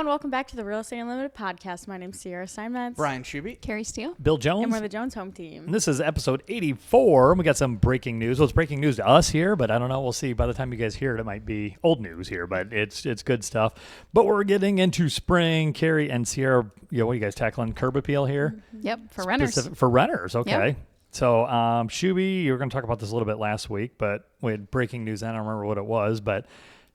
and welcome back to the Real Estate Unlimited podcast. My name's Sierra Steinmetz. Brian Schuby. Kari Steele. Bill Jones. And we're the Jones home team. And this is episode 84. And we got some breaking news. Well, it's breaking news to us here, but I don't know. We'll see. By the time you guys hear it, it might be old news here, but it's good stuff. But we're getting into spring. Kari and Sierra, what are you guys tackling? Curb appeal here? Mm-hmm. Yep, for renters. For renters, okay. Yep. So, Shuby, you were going to talk about this a little bit last week, but we had breaking news then. I don't remember what it was, but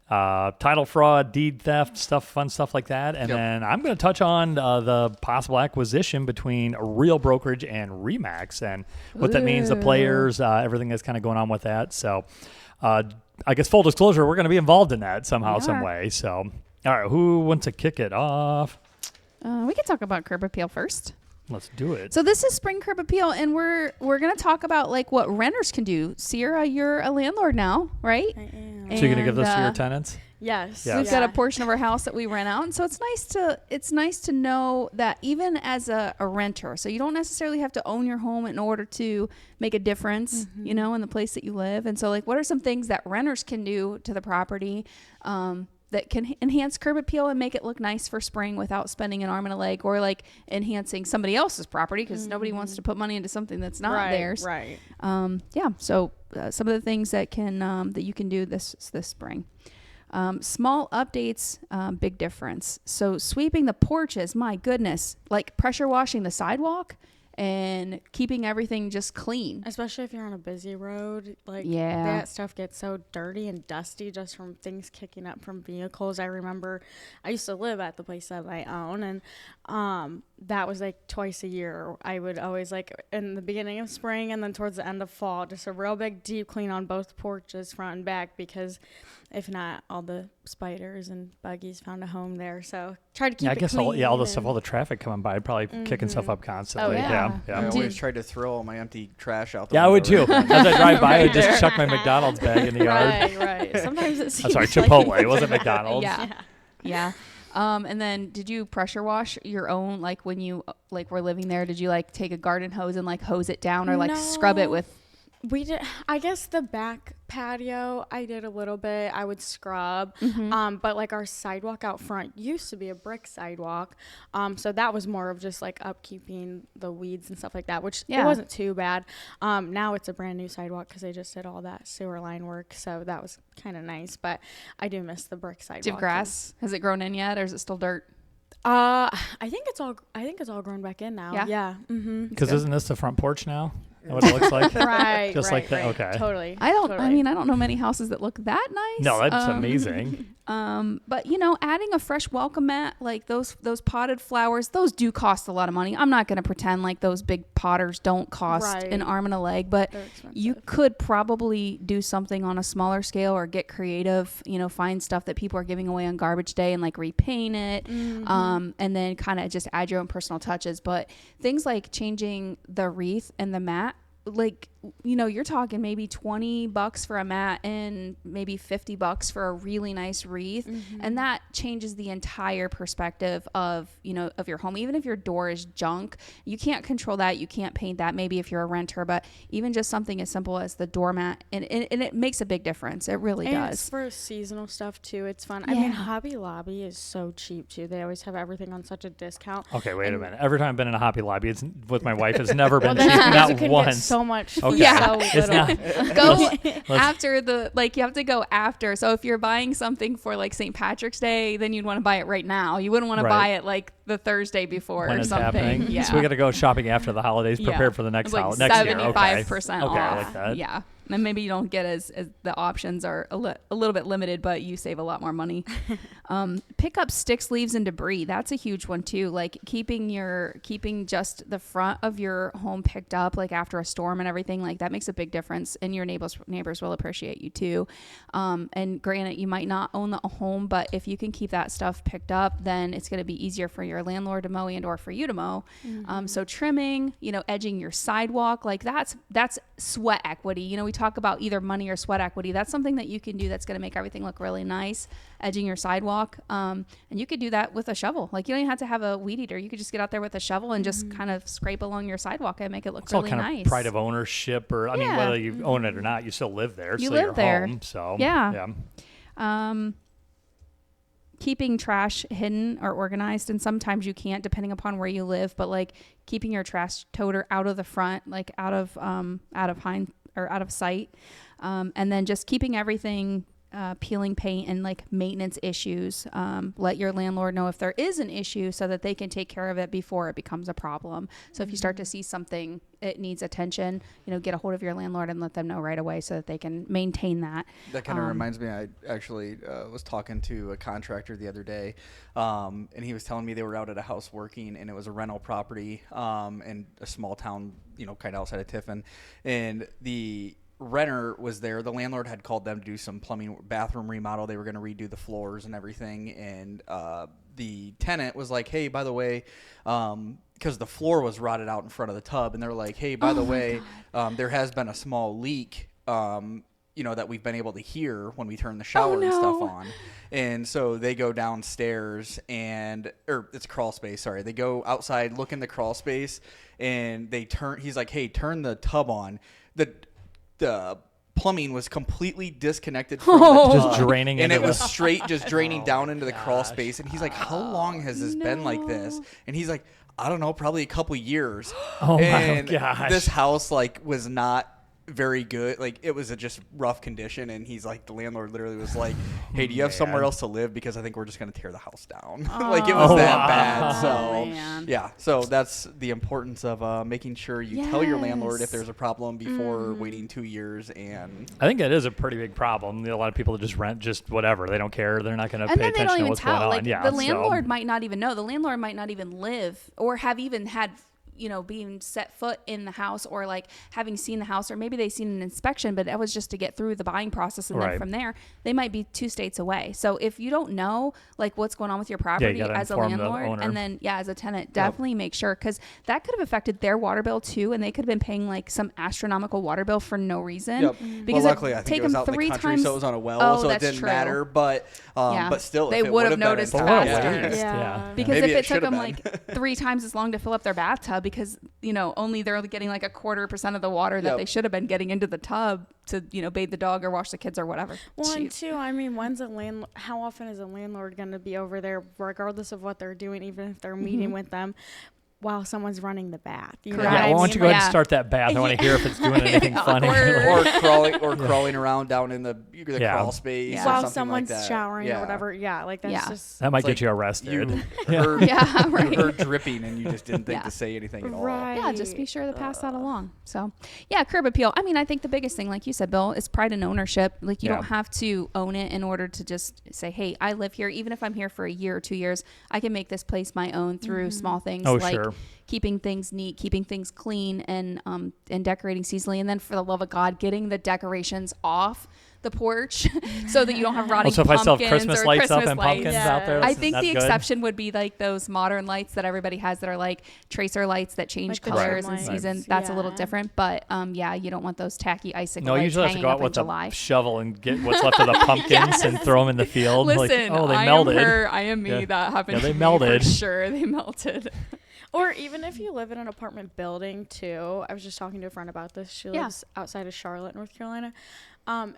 title fraud, deed theft, fun stuff like that. And then I'm going to touch on the possible acquisition between Real Brokerage and Remax and what that means, the players, everything that's kind of going on with that. So, I guess full disclosure, we're going to be involved in that somehow, some way. So, all right, who wants to kick it off? We can talk about curb appeal first. Let's do it. So this is spring curb appeal, and we're going to talk about like what renters can do. Sierra, you're a landlord now, right? I am. So you're going to give this to your tenants? Yes. We've got a portion of our house that we rent out, and so it's nice to know that even as a renter, so you don't necessarily have to own your home in order to make a difference, in the place that you live. And so like, what are some things that renters can do to the property that can enhance curb appeal and make it look nice for spring without spending an arm and a leg, or like enhancing somebody else's property because nobody wants to put money into something that's not theirs. Right. So some of the things that can that you can do this spring. Small updates, big difference. So sweeping the porches, my goodness, like pressure washing the sidewalk and keeping everything just clean. Especially if you're on a busy road. Like, that stuff gets so dirty and dusty just from things kicking up from vehicles. I remember I used to live at the place that I own, and that was like twice a year. I would always, like, in the beginning of spring and then towards the end of fall, just a real big deep clean on both porches, front and back, because if not, all the spiders and buggies found a home there. So try to keep it clean. All the stuff, all the traffic coming by, probably kicking stuff up constantly. Oh, yeah. I always tried to throw all my empty trash out the window. I would too. As I drive by, I just chuck my McDonald's bag in the yard. Right. Sometimes it seems I'm sorry, Chipotle. It wasn't McDonald's. Yeah. And then did you pressure wash your own, like when you were living there, did you like take a garden hose and like hose it down or like scrub it with? We did. I guess the back patio, I did a little bit. I would scrub. But like our sidewalk out front used to be a brick sidewalk. So that was more of just like upkeeping the weeds and stuff like that, which it wasn't too bad. Now it's a brand new sidewalk because they just did all that sewer line work. So that was kind of nice. But I do miss the brick sidewalk. Do you have grass? Has it grown in yet, or is it still dirt? I think it's all grown back in now. Yeah. Because isn't this the front porch now? What it looks like? Right. Just like that. Okay. Totally. I don't know many houses that look that nice. No, that's amazing. But adding a fresh welcome mat, like those potted flowers, those do cost a lot of money. I'm not going to pretend like those big potters don't cost an arm and a leg, but you could probably do something on a smaller scale or get creative, find stuff that people are giving away on garbage day and like repaint it. And then kind of just add your own personal touches. But things like changing the wreath and the mat, like, you're talking maybe $20 for a mat and maybe $50 for a really nice wreath. And that changes the entire perspective of your home. Even if your door is junk, you can't control that. You can't paint that maybe if you're a renter, but even just something as simple as the doormat, and it makes a big difference. It really does. It's for seasonal stuff too. It's fun. I mean, Hobby Lobby is so cheap too. They always have everything on such a discount. Okay, wait a minute. Every time I've been in a Hobby Lobby, it's with my wife, it's never been cheap. Not Not once. So much. Okay. Yeah. It's not. Go after you have to go after. So if you're buying something for like St. Patrick's Day, then you'd want to buy it right now. You wouldn't want to buy it like the Thursday before when or it's something. Happening. Yeah. So we got to go shopping after the holidays, prepare for the next like next year. 75% off. Okay, I like that. Yeah. And maybe you don't get as the options are a little bit limited, but you save a lot more money. Pick up sticks, leaves, and debris. That's a huge one too. Like keeping just the front of your home picked up, like after a storm and everything, like that makes a big difference. And your neighbors will appreciate you too. And granted, you might not own a home, but if you can keep that stuff picked up, then it's going to be easier for your landlord to mow and or for you to mow. So trimming, edging your sidewalk, like that's sweat equity. We talk about either money or sweat equity. That's something that you can do that's going to make everything look really nice, edging your sidewalk. And you could do that with a shovel. Like you don't even have to have a weed eater. You could just get out there with a shovel and just kind of scrape along your sidewalk and make it look it's really all kind nice. Of pride of ownership, or I mean, whether you own it or not, you still live there. You so live you're there. home. So yeah. keeping trash hidden or organized, and sometimes you can't depending upon where you live, but like keeping your trash toter out of the front, like out of sight, and then just keeping everything peeling paint and like maintenance issues. Let your landlord know if there is an issue so that they can take care of it before it becomes a problem. So if you start to see something, it needs attention, get a hold of your landlord and let them know right away so that they can maintain that. That kind of reminds me, I actually was talking to a contractor the other day, and he was telling me they were out at a house working, and it was a rental property in a small town, kind of outside of Tiffin, and the renter was there. The landlord had called them to do some plumbing, bathroom remodel. They were going to redo the floors and everything, and the tenant was like, hey, by the way, because the floor was rotted out in front of the tub, and they're like, hey, by the way, there has been a small leak, that we've been able to hear when we turn the shower and stuff on. And so they go downstairs or it's crawl space, sorry. They go outside, look in the crawl space, and he's like, hey, turn the tub on. The plumbing was completely disconnected from the tub, just draining, and it was straight just draining down into the crawl space. And he's like, how long has this been like this? And he's like, I don't know, probably a couple years. My gosh. This house was not very good. Like, it was a just rough condition, and he's like, the landlord literally was like, hey, do you have somewhere else to live, because I think we're just going to tear the house down. Like, it was that bad. So yeah, so that's the importance of making sure you tell your landlord if there's a problem before waiting 2 years. And I think that is a pretty big problem. A lot of people that just rent just whatever, they don't care, they're not going to pay attention to what's going on. The landlord might not even know. The landlord might not even live or have even had being set foot in the house, or like having seen the house, or maybe they've seen an inspection, but that was just to get through the buying process. And then from there, they might be 2 states away. So if you don't know like what's going on with your property as a landlord, and then as a tenant, definitely make sure, because that could have affected their water bill too. And they could have been paying like some astronomical water bill for no reason. Because luckily I think it was out in the country, so it was on a well, so it didn't matter. But still, they would have noticed faster. Because if it took them like 3 times as long to fill up their bathtub, because only they're getting like 0.25% of the water that they should have been getting into the tub to bathe the dog or wash the kids or whatever. Well, and two, I mean, how often is a landlord going to be over there, regardless of what they're doing, even if they're meeting with them, while someone's running the bath? Why don't you go ahead and start that bath? I want to hear if it's doing anything funny. or crawling around down in the crawl space while someone's showering or whatever. That's just... That might get you arrested. You heard dripping and you just didn't think to say anything at all. Right. Yeah, just be sure to pass that along. So, curb appeal. I mean, I think the biggest thing, like you said, Bill, is pride and ownership. Like, you don't have to own it in order to just say, hey, I live here. Even if I'm here for a year or 2 years, I can make this place my own through small things keeping things neat, keeping things clean, and decorating seasonally. And then, for the love of God, getting the decorations off the porch so that you don't have rotting so if pumpkins I still have Christmas or lights Christmas up and lights. pumpkins out there, I think the exception would be like those modern lights that everybody has that are like tracer lights that change colors in season. That's a little different, but you don't want those tacky icicle lights usually hanging have to go out with July. a shovel and get what's left of the pumpkins and throw them in the field. Listen, they melted. I am me. That happened. They melted. For sure, they melted. Or even if you live in an apartment building too. I was just talking to a friend about this. She lives outside of Charlotte, North Carolina.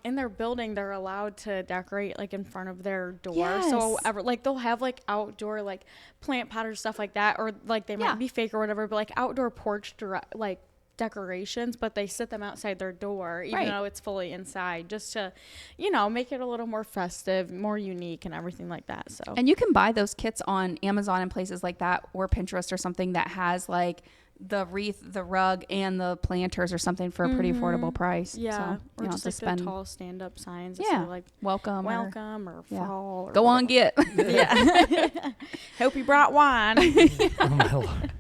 In their building, they're allowed to decorate like in front of their door. Yes. So they'll have like outdoor like plant pot or stuff like that, or like they might be fake or whatever, but like outdoor porch like decorations, but they sit them outside their door even though it's fully inside, just to make it a little more festive, more unique, and everything like that. So, and you can buy those kits on Amazon and places like that, or Pinterest or something that has like the wreath, the rug, and the planters or something for a pretty affordable price. So, or just like the tall stand-up signs. Yeah, like welcome or fall. Or go on, get. Hope you brought wine. Oh my Lord.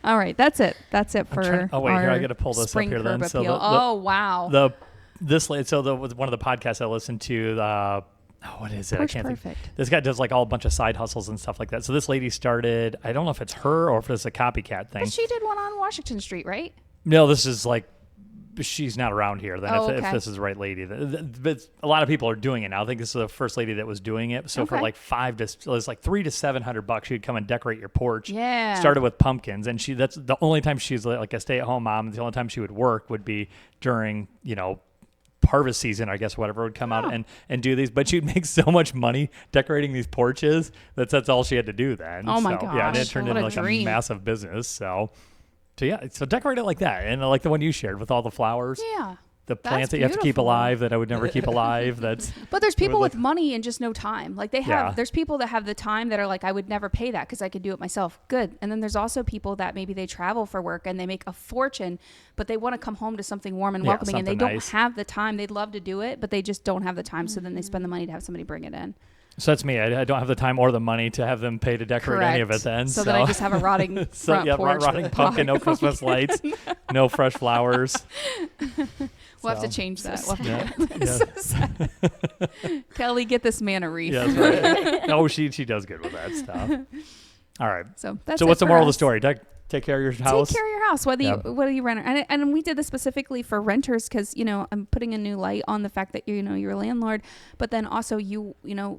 All right, that's it. That's it for. Here I got to pull this up here then. Appeal. So wow. One of the podcasts I listened to. What is it? Porch I can't Perfect. think. This guy does like all a bunch of side hustles and stuff like that. So this lady started. I don't know if it's her or if it's a copycat thing. But she did one on Washington Street, right? No, this is like. She's not around here then if this is the right lady. But a lot of people are doing it now. I think this is the first lady that was doing it. So for like $300 to $700, she'd come and decorate your porch. Yeah. Started with pumpkins, and that's the only time she's like a stay-at-home mom. The only time she would work would be during harvest season, I guess, whatever, would come out and do these. But she'd make so much money decorating these porches that's all she had to do then. Oh my gosh. Yeah, and it turned into like a massive business. So decorate it like that, and like the one you shared with all the flowers. Yeah. The plants that you have to keep alive that I would never keep alive. But there's people with money and just no time. Like there's people that have the time that are like, I would never pay that because I could do it myself. Good. And then there's also people that maybe they travel for work and they make a fortune, but they want to come home to something warm and welcoming, and they don't have the time. They'd love to do it, but they just don't have the time. So then they spend the money to have somebody bring it in. So that's me. I don't have the time or the money to have them pay to decorate any of it then. So then I just have a rotting front porch. Rotting pumpkin, no Christmas lights, no fresh flowers. We'll have to change that. Kelly, get this man a wreath. Yeah, that's right. Oh, she does good with that stuff. All right. So that's what's the moral of the story? Take care of your house. Take care of your house, whether you rent it. And we did this specifically for renters because, I'm putting a new light on the fact that, you're a landlord, but then also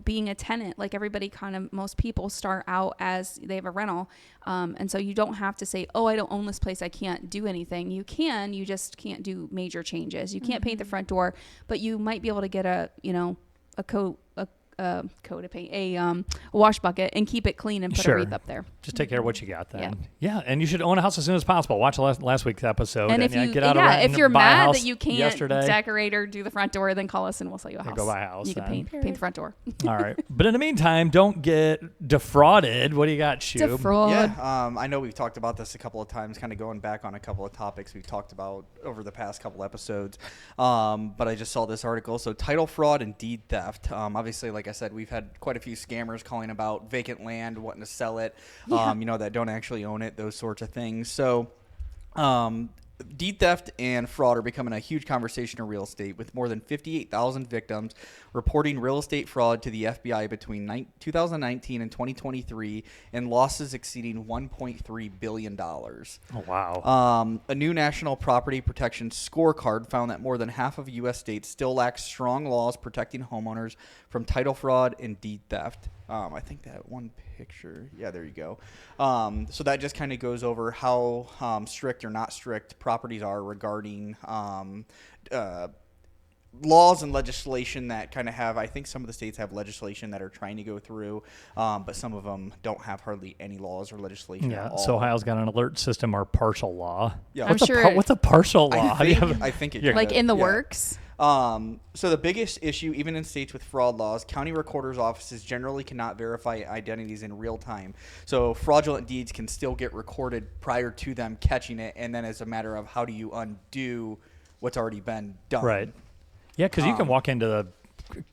being a tenant, like everybody most people start out as they have a rental. And so you don't have to say, oh, I don't own this place, I can't do anything. You just can't do major changes. You can't paint the front door, but you might be able to get a coat of paint, a wash bucket, and keep it clean and put a wreath up there. Just take care of what you got then. Yeah, and you should own a house as soon as possible. Watch last week's episode. And if if you're mad that you can't decorate or do the front door, then call us and we'll sell you a house. Go buy a house. You can paint the front door. All right. But in the meantime, don't get defrauded. What do you got, Shub? Defraud. Yeah, I know we've talked about this a couple of times, kind of going back on a couple of topics we've talked about over the past couple episodes. But I just saw this article. So title fraud and deed theft. Obviously, like I said, we've had quite a few scammers calling about vacant land, wanting to sell it, that don't actually own it, those sorts of things. So deed theft and fraud are becoming a huge conversation in real estate, with more than 58,000 victims reporting real estate fraud to the FBI between 2019 and 2023, and losses exceeding $1.3 billion. Oh, wow. A new national property protection scorecard found that more than half of U.S. states still lack strong laws protecting homeowners from title fraud and deed theft. I think that one picture. Yeah, there you go. So that just kind of goes over how strict or not strict properties are regarding laws and legislation that kind of have, I think some of the states have legislation that are trying to go through, but some of them don't have hardly any laws or legislation at all. So Ohio's got an alert system or partial law. Yeah. What's a partial law? I think it's like in the works. So the biggest issue, even in states with fraud laws, county recorders' offices generally cannot verify identities in real time. So fraudulent deeds can still get recorded prior to them catching it, and then it's a matter of how do you undo what's already been done. Right. Yeah, because you can walk into the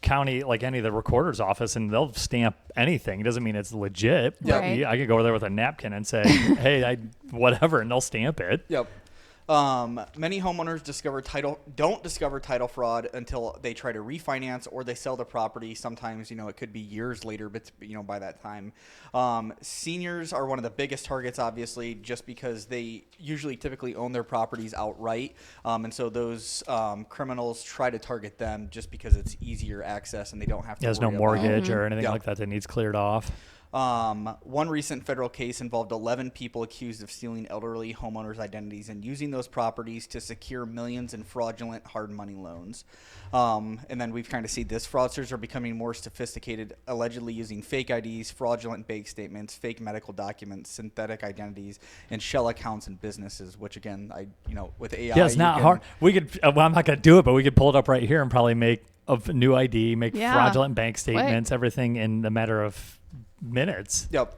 county, like any of the recorder's office, and they'll stamp anything. It doesn't mean it's legit. Right. I could go over there with a napkin and say, hey, whatever, and they'll stamp it. Yep. Many homeowners don't discover title fraud until they try to refinance or they sell the property. Sometimes, it could be years later, but by that time, seniors are one of the biggest targets, obviously, just because they typically own their properties outright. And so those, criminals try to target them just because it's easier access and they don't have to There's no mortgage or anything like that needs cleared off. One recent federal case involved 11 people accused of stealing elderly homeowners' identities and using those properties to secure millions in fraudulent hard money loans. And then we've kind of seen this. Fraudsters are becoming more sophisticated, allegedly using fake IDs, fraudulent bank statements, fake medical documents, synthetic identities, and shell accounts in businesses, which again, with AI. Yeah, it's not hard. We could, I'm not going to do it, but we could pull it up right here and probably make a new ID, make fraudulent bank statements, everything in a matter of minutes. Yep.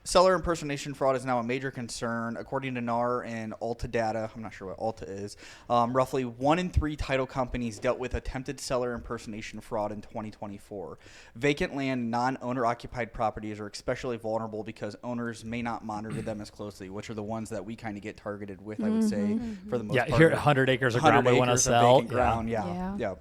Seller impersonation fraud is now a major concern. According to NAR and Alta data, I'm not sure what Alta is, roughly 1 in 3 title companies dealt with attempted seller impersonation fraud in 2024. Vacant land, non-owner occupied properties are especially vulnerable because owners may not monitor them as closely, which are the ones that we kind of get targeted with, I would say, for the most part. Yeah, here 100 acres of ground we want to sell. Ground, yeah.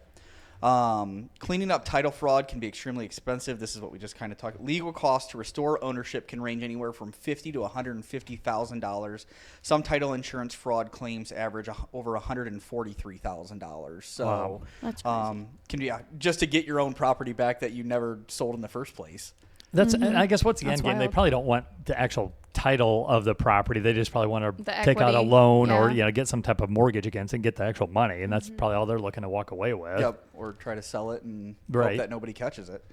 Cleaning up title fraud can be extremely expensive. This is what we just kind of talked. Legal costs to restore ownership can range anywhere from $50,000 to $150,000. Some title insurance fraud claims average over $143,000. So, wow. That's crazy. Can be just to get your own property back that you never sold in the first place. That's I guess what's the end game? They probably don't want the actual title of the property. They just probably want to take out a equity. loan or get some type of mortgage against it and get the actual money, and that's probably all they're looking to walk away with. Yep, or try to sell it and hope that nobody catches it.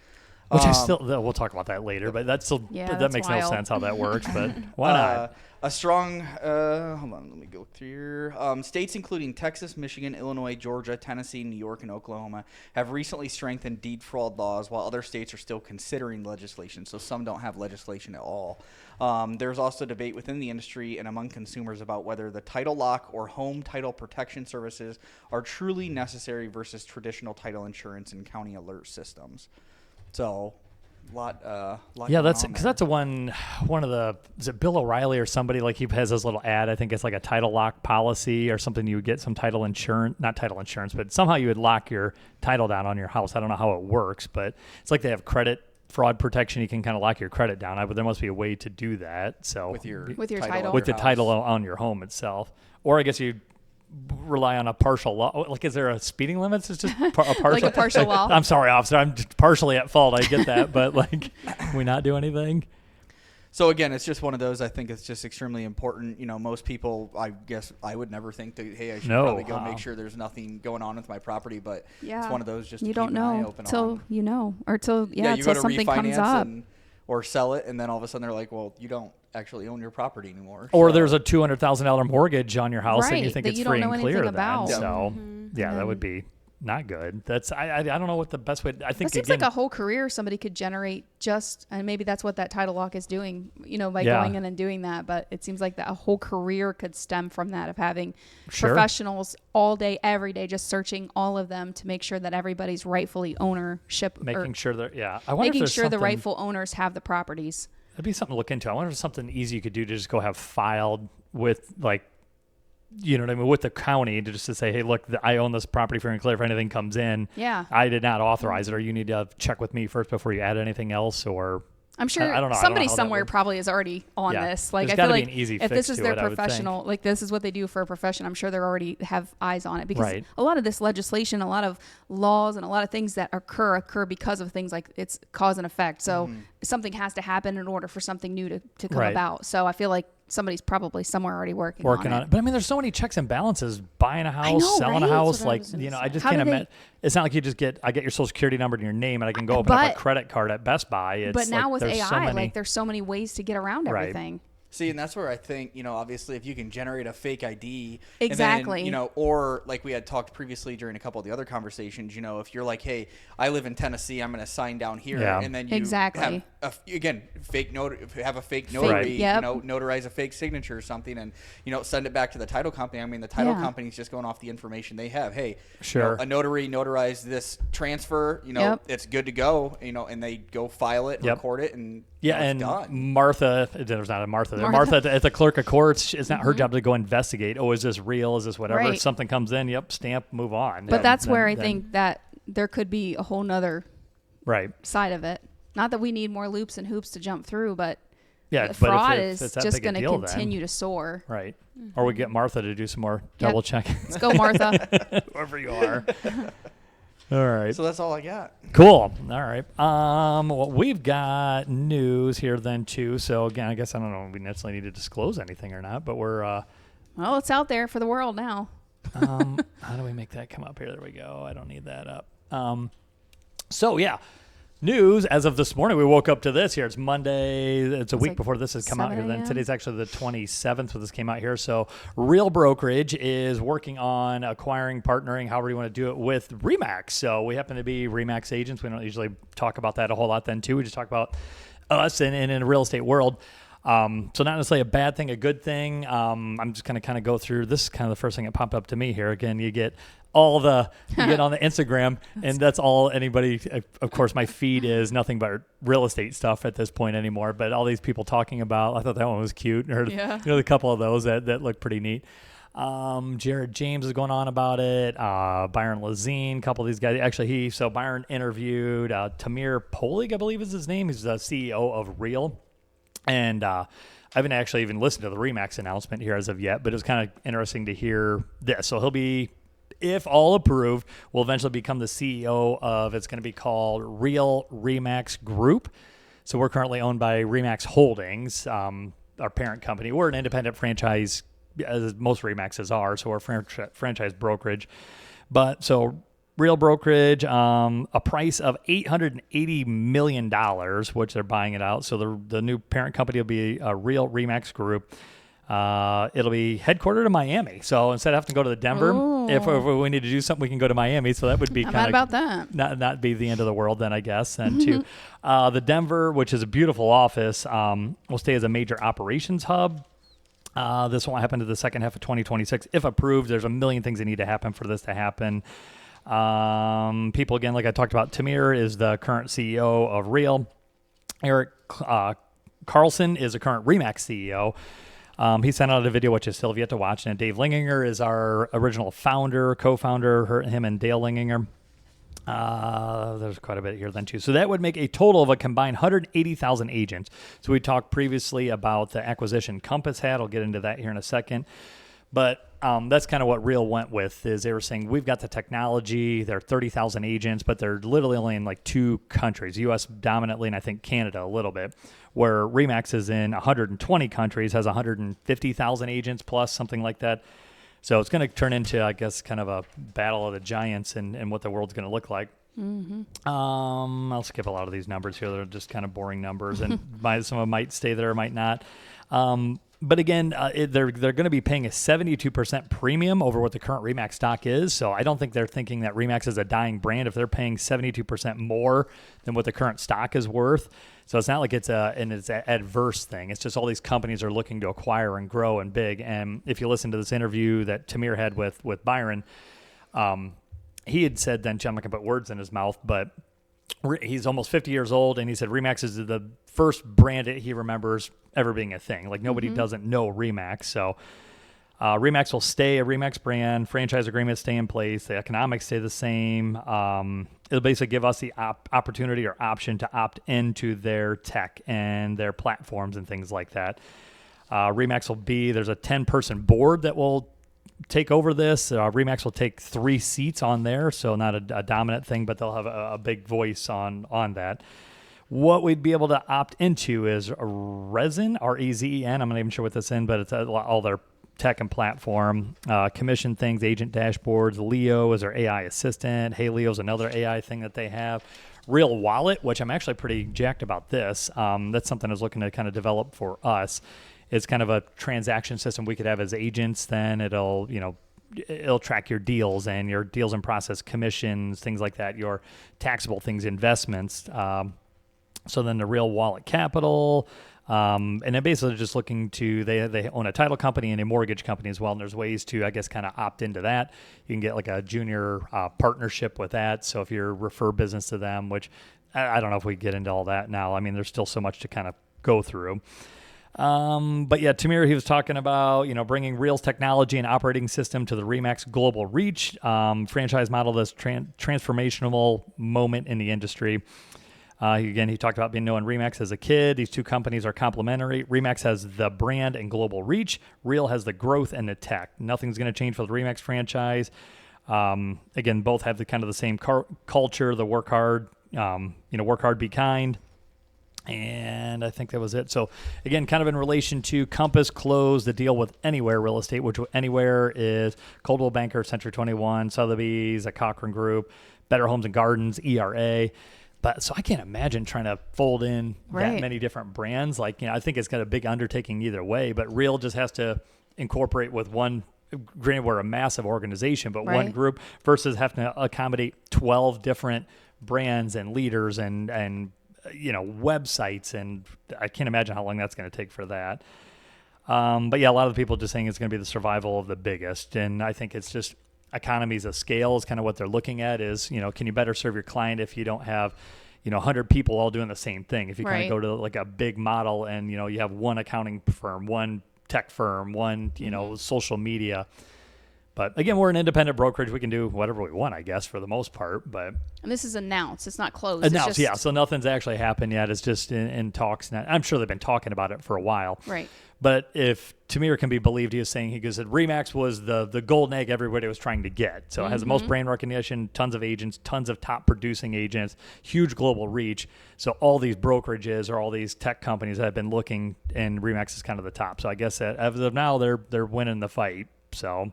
Which I still, we'll talk about that later, but that's still, that makes no sense how that works, but why not? A strong, hold on, let me go through here. States including Texas, Michigan, Illinois, Georgia, Tennessee, New York, and Oklahoma have recently strengthened deed fraud laws, while other states are still considering legislation. So some don't have legislation at all. There's also debate within the industry and among consumers about whether the title lock or home title protection services are truly necessary versus traditional title insurance and county alert systems. So, lot that's because that's one of the, is it Bill O'Reilly or somebody, like he has this little ad. I think it's like a title lock policy or something. You would get some title insurance, not title insurance, but somehow you would lock your title down on your house. I don't know how it works, but it's like they have credit fraud protection. You can kind of lock your credit down. But there must be a way to do that. So with your title, with the title on your home itself, or I guess you rely on a partial law. Like, is there a speeding limit? It's just a partial, like a partial law. I'm sorry, officer. I'm just partially at fault. I get that, but like, can we not do anything? So again, it's just one of those. I think it's just extremely important. Most people, I guess, I would never think that, hey, I should probably go make sure there's nothing going on with my property. But it's one of those. Just you to don't keep an eye know open till on. you know, or till you till go to something comes up. or sell it, and then all of a sudden they're like, well, you don't actually own your property anymore. Or there's a $200,000 mortgage on your house, and you think that it's you free don't know and clear. anything about. So that would be not good. That's I don't know what the best way. I think it seems like a whole career somebody could generate and maybe that's what that title lock is doing, by going in and doing that. But it seems like that a whole career could stem from that, of having professionals all day, every day, just searching all of them to make sure that everybody's rightfully ownership, making sure that making sure the rightful owners have the properties. That'd be something to look into. I wonder if something easy you could do to just go have filed with, like, you know what I mean, with the county, to just to say, hey, look, I own this property free and clear. If anything comes in, I did not authorize it, or you need to check with me first before you add anything else, or I'm sure I don't know. Somebody somewhere probably is already on this. Like, I feel like if this is their professional, like this is what they do for a profession, I'm sure they already have eyes on it, because a lot of this legislation, a lot of laws, and a lot of things that occur because of things like it's cause and effect. So something has to happen in order for something new to come about. So I feel like somebody's probably somewhere already working on it. But I mean, there's so many checks and balances, buying a house, selling a house. Like, I just can't imagine. It's not like you just I get your social security number and your name, and I can go open up a credit card at Best Buy. But now with AI, there's so many ways to get around everything. See, and that's where I think, obviously if you can generate a fake ID. Exactly. And then, or like we had talked previously during a couple of the other conversations, if you're like, hey, I live in Tennessee, I'm going to sign down here. Yeah. And then you have, fake have a fake notary, notarize a fake signature or something, and, send it back to the title company. I mean, the title company's just going off the information they have. Hey, a notary notarized this transfer, it's good to go, and they go file it, record it, and and done. Martha, there's not a Martha there. Martha at the clerk of courts, it's not her job to go investigate. Oh, is this real? Is this whatever? If something comes in, stamp, move on. But that's where I think that there could be a whole nother side of it. Not that we need more loops and hoops to jump through, but fraud is just going to continue to soar. Right. Or we get Martha to do some more double checking. Let's go, Martha. Whoever you are. All right. So that's all I got. Cool. All right. Well, we've got news here then too. So again, I guess I don't know if we necessarily need to disclose anything or not, but we're well, it's out there for the world now. How do we make that come up here? There we go. I don't need that up. So yeah. News as of this morning, we woke up to this here. It's Monday. It's a week before this has come out here. Then today's actually the 27th when this came out here. So Real Brokerage is working on acquiring, partnering, however you want to do it, with Remax. So we happen to be Remax agents. We don't usually talk about that a whole lot then too. We just talk about us and in the real estate world. So not necessarily a bad thing, a good thing. I'm just going to kind of go through. This is kind of the first thing that popped up to me here. Again, you get on the Instagram, and that's all anybody. Of course, my feed is nothing but real estate stuff at this point anymore. But all these people talking about, I thought that one was cute. Or a couple of those that look pretty neat. Jared James is going on about it. Byron Lazine, a couple of these guys. Actually, Byron interviewed Tamir Polig, I believe is his name. He's the CEO of Real. And I haven't actually even listened to the Remax announcement here as of yet, but it was kind of interesting to hear this. So he'll be, if all approved, will eventually become the CEO of, it's going to be called Real Remax Group. So we're currently owned by Remax Holdings. our parent company. We're an independent franchise, as most Remaxes are, so we're a franchise brokerage. But so Real Brokerage, a price of $880 million, which they're buying it out. So the new parent company will be a Real Remax Group. It'll be headquartered in Miami. So instead of having to go to the Denver, if we need to do something, we can go to Miami. So that would be kind of about that. Not be the end of the world then, I guess. And the Denver, which is a beautiful office, will stay as a major operations hub. This won't happen to the second half of 2026. If approved, there's a million things that need to happen for this to happen. People, again, like I talked about, Tamir is the current CEO of Real. Eric Carlson is the current Remax CEO. He sent out a video, which is still yet to watch. And Dave Linginger is our original co-founder, him and Dale Linginger. There's quite a bit here then too. So that would make a total of a combined 180,000 agents. So we talked previously about the acquisition Compass had. I'll get into that here in a second. But that's kind of what Real went with, is they were saying, we've got the technology, there are 30,000 agents, but they're literally only in like 2 countries, U.S. dominantly, and I think Canada a little bit, where Remax is in 120 countries, has 150,000 agents plus, something like that. So it's going to turn into, I guess, kind of a battle of the giants and what the world's going to look like. I'll skip a lot of these numbers here. They're just kind of boring numbers, and some of them might stay there, might not. But again, they're going to be paying a 72% premium over what the current Remax stock is. So I don't think they're thinking that Remax is a dying brand if they're paying 72% more than what the current stock is worth. So it's not like it's an adverse thing. It's just all these companies are looking to acquire and grow and big. And if you listen to this interview that Tamir had with Byron, he had said, then I'm not going to put words in his mouth, but he's almost 50 years old, and he said Remax is the first brand that he remembers ever being a thing. Like, nobody doesn't know Remax. So Remax will stay a Remax brand. Franchise agreements stay in place. The economics stay the same. It'll basically give us the opportunity or option to opt into their tech and their platforms and things like that. Remax there's a 10-person board that will take over this. Remax will take 3 seats on there, so not a dominant thing, but they'll have a big voice on that. What we'd be able to opt into is Rezen, R-E-Z-E-N. I'm not even sure what that's in, but it's all their tech and platform, commission things, agent dashboards. Leo is our AI assistant. Hey Leo is another AI thing that they have. Real Wallet, which I'm actually pretty jacked about this. That's something I was looking to kind of develop for us. It's kind of a transaction system we could have as agents. Then it'll track your deals and your deals in process, commissions, things like that, your taxable things, investments. So then the Real Wallet Capital, and then basically just looking to, they own a title company and a mortgage company as well. And there's ways to, I guess, kind of opt into that. You can get like a junior partnership with that. So if you refer business to them, which I don't know if we get into all that now. I mean, there's still so much to kind of go through. But yeah, Tamir, he was talking about, bringing Real's technology and operating system to the Remax global reach, franchise model, this transformational moment in the industry. He talked about being known Remax as a kid. These 2 companies are complementary. Remax has the brand and global reach. Real has the growth and the tech. Nothing's going to change for the Remax franchise. Again, both have the same culture, the work hard, work hard, be kind. And I think that was it. So again, kind of in relation to Compass closed the deal with Anywhere Real Estate, which Anywhere is Coldwell Banker, Century 21, Sotheby's, a Cochrane Group, Better Homes and Gardens, ERA. But so I can't imagine trying to fold in that many different brands. I think it's got a big undertaking either way, but Real just has to incorporate with one. Granted, we're a massive organization, but one group versus having to accommodate 12 different brands and leaders and websites, and I can't imagine how long that's going to take for that. But yeah, a lot of the people just saying it's going to be the survival of the biggest, and I think it's just economies of scale is kind of what they're looking at. Is can you better serve your client if you don't have 100 people all doing the same thing? If you kind of go to like a big model and you have one accounting firm, one tech firm, one social media. But again, we're an independent brokerage. We can do whatever we want, I guess, for the most part. But and this is announced. It's not closed. Announced, yeah. So nothing's actually happened yet. It's just in talks. Now. I'm sure they've been talking about it for a while. Right. But if Tamir can be believed, he was saying, he goes, Remax was the golden egg everybody was trying to get. So it has the most brand recognition, tons of agents, tons of top producing agents, huge global reach. So all these brokerages or all these tech companies that have been looking, and Remax is kind of the top. So I guess that as of now, they're winning the fight. So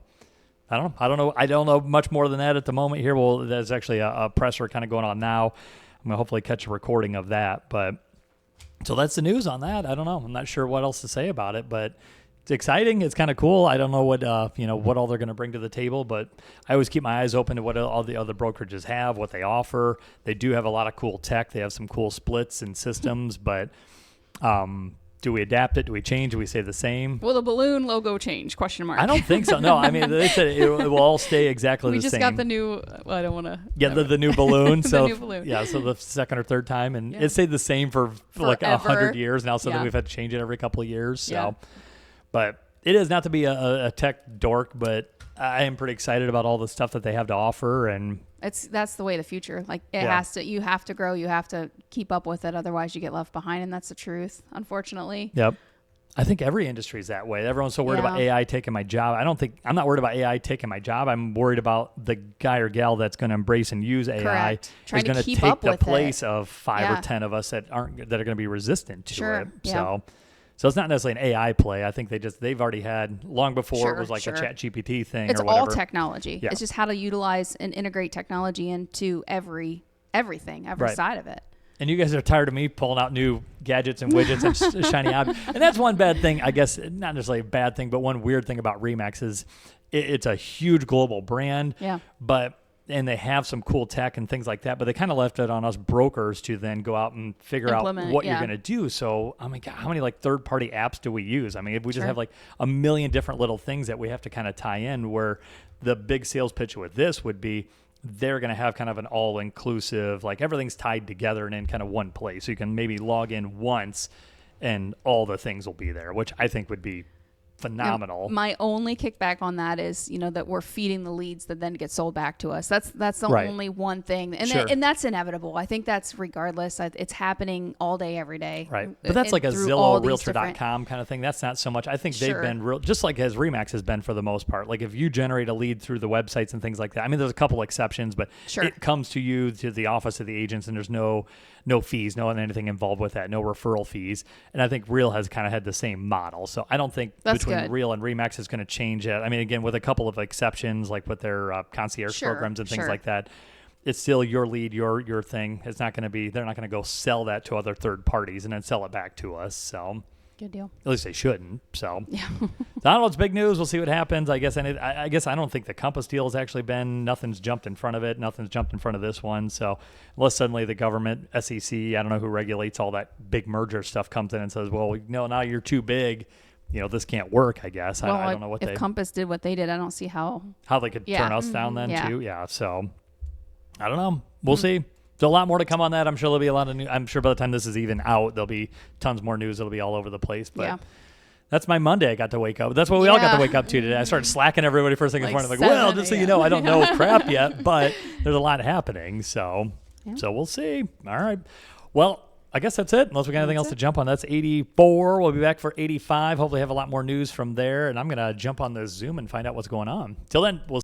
I don't know. I don't know much more than that at the moment here. Well, there's actually a presser kind of going on now. I'm going to hopefully catch a recording of that. But so that's the news on that. I don't know. I'm not sure what else to say about it, but it's exciting. It's kind of cool. I don't know what what all they're going to bring to the table, but I always keep my eyes open to what all the other brokerages have, what they offer. They do have a lot of cool tech. They have some cool splits and systems, but do we adapt it? Do we change? Do we stay the same? Will the balloon logo change? Question mark. I don't think so. No, I mean, they said it will all stay exactly the same. We just got the new, I don't want to. Yeah, the new balloon. The So new balloon. Yeah, so the second or third time. And it stayed the same for like 100 years. Now suddenly we've had to change it every couple of years. So, but it is not to be a tech dork, but I am pretty excited about all the stuff that they have to offer. And that's the way of the future. Like you have to grow, you have to keep up with it. Otherwise you get left behind. And that's the truth, unfortunately. Yep. I think every industry is that way. Everyone's so worried about AI taking my job. I'm not worried about AI taking my job. I'm worried about the guy or gal that's going to embrace and use AI. Correct. Is going to take the place of 5 or 10 of us that are going to be resistant to it. Yeah. So it's not necessarily an AI play. I think they've already had long before it was like a Chat GPT thing. It's or whatever. all technology. Yeah. It's just how to utilize and integrate technology into everything, every side of it. And you guys are tired of me pulling out new gadgets and widgets and shiny objects. And that's one bad thing, I guess, not necessarily a bad thing, but one weird thing about Remax is it's a huge global brand. Yeah. And they have some cool tech and things like that, but they kind of left it on us brokers to then go out and figure out what you're going to do. So, I mean, God, how many like third-party apps do we use? I mean, if we just have like a million different little things that we have to kind of tie in, where the big sales pitch with this would be they're going to have kind of an all-inclusive, like everything's tied together and in kind of one place. So you can maybe log in once and all the things will be there, which I think would be phenomenal. My only kickback on that is, that we're feeding the leads that then get sold back to us. That's the only one thing. And and that's inevitable. I think that's regardless. It's happening all day, every day. Right. But that's like a Zillow, Realtor.com kind of thing. That's not so much. I think they've been real, just like as Remax has been for the most part. Like if you generate a lead through the websites and things like that, I mean, there's a couple exceptions, but it comes to you, to the office of the agents, and there's no fees, no anything involved with that, no referral fees. And I think Real has kind of had the same model. So I don't think between Real and Remax is going to change it. I mean, again, with a couple of exceptions, like with their concierge programs and things like that, it's still your lead, your thing. It's not going to be, they're not going to go sell that to other third parties and then sell it back to us. So good deal. At least they shouldn't. So, so I don't know. It's big news. We'll see what happens. I guess. And I guess I don't think the Compass deal has actually been. Nothing's jumped in front of it. Nothing's jumped in front of this one. So unless suddenly the government, SEC, I don't know who regulates all that big merger stuff, comes in and says, "Well, no, now you're too big. This can't work." I guess. Well, I don't know what if Compass did what they did. I don't see how they could turn us down then too. Yeah. So I don't know. We'll see. So a lot more to come on that. I'm sure there'll be a lot of news. I'm sure by the time this is even out, there'll be tons more news. It'll be all over the place. But that's my Monday. I got to wake up. That's what we all got to wake up to today. I started slacking everybody first thing this morning. Like, well, just so you know, I don't know crap yet, but there's a lot happening. So we'll see. All right. Well, I guess that's it. Unless we got anything else to jump on. That's 84. We'll be back for 85. Hopefully have a lot more news from there. And I'm going to jump on the Zoom and find out what's going on. Till then, we'll